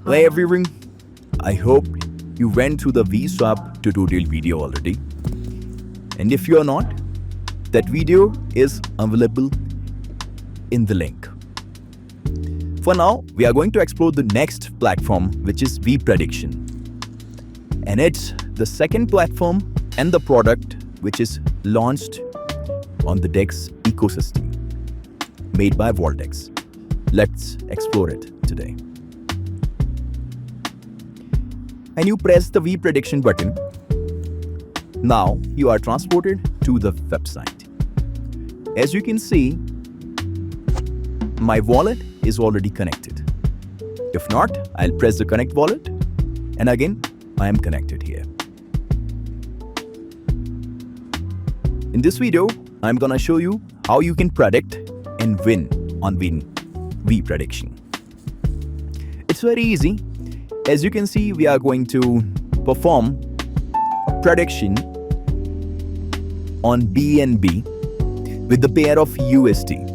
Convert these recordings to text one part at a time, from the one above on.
Hey everyone, I hope you went through the VSwap tutorial video already. And if you're not, that video is available in the link. For now, we are going to explore the next platform, which is Vprediction. And it's the second platform and the product which is launched on the DEX ecosystem made by Vortex. Let's explore it today. And you press the Vprediction button. Now you are transported to the website. As you can see, my wallet is already connected. If not, I'll press the connect wallet, and again I am connected here. In this video, I'm gonna show you how you can predict and win on Vprediction. It's very easy. As you can see, we are going to perform a prediction on BNB with the pair of USD.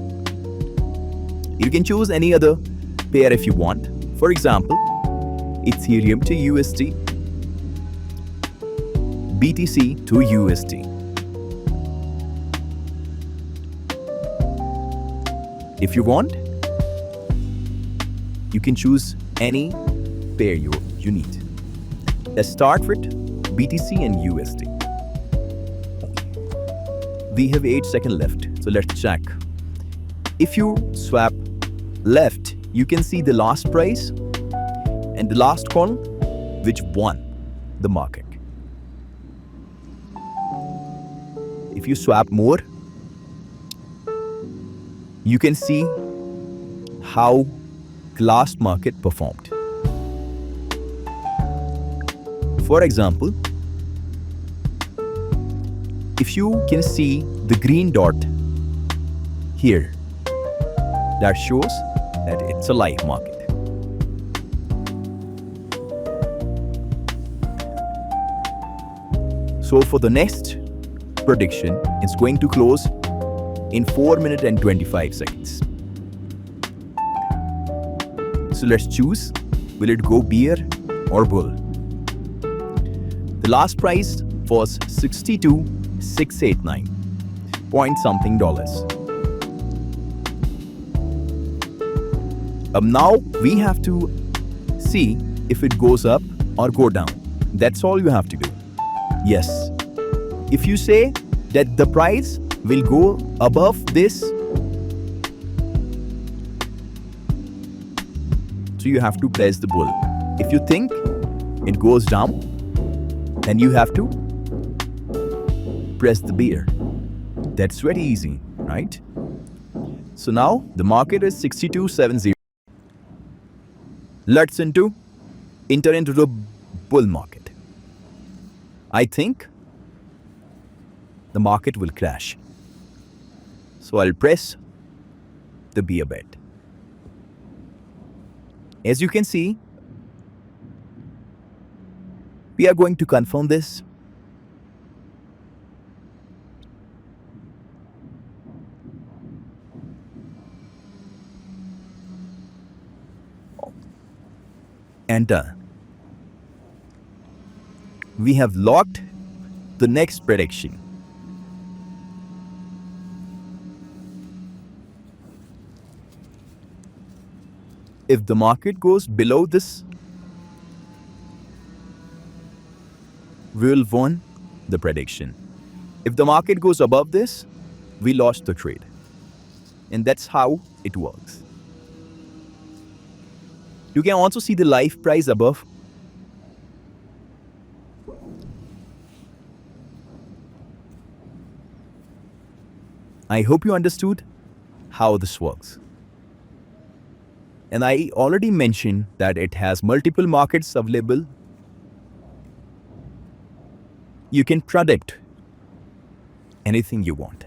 You can choose any other pair if you want. For example, Ethereum to USD, BTC to USD. If you want, you can choose any pair you need. Let's start with BTC and USD. We have 8 seconds left, so let's check. If you swap left, you can see the last price and the last call which won the market. If you swap more, you can see how the last market performed. For example, if you can see the green dot here, that shows that it's a live market. So for the next prediction, it's going to close in 4 minutes and 25 seconds. So let's choose, will it go bear or bull? The last price was 62,689 point something dollars. Now we have to see if it goes up or go down. That's all you have to do. Yes. If you say that the price will go above this, so you have to press the bull. If you think it goes down, then you have to press the bear. That's very easy, right? So now the market is 62.70. Let's enter into the bull market. I think the market will crash. So I'll press the bear bet. As you can see, we are going to confirm this. And done. We have locked the next prediction. If the market goes below this, we will win the prediction. If the market goes above this, we lost the trade. And that's how it works. You can also see the live price above. I hope you understood how this works. And I already mentioned that it has multiple markets available. You can predict anything you want.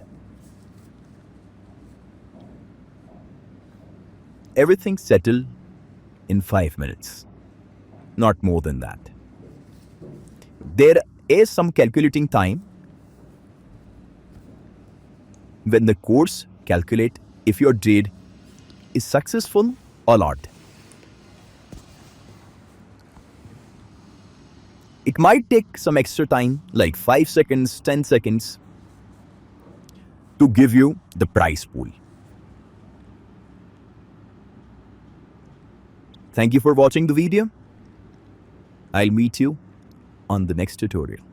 Everything settled in 5 minutes, not more than that. There is some calculating time when the course calculate if your trade is successful or not. It might take some extra time, like 5 seconds, 10 seconds, to give you the prize pool. Thank you for watching the video. I'll meet you on the next tutorial.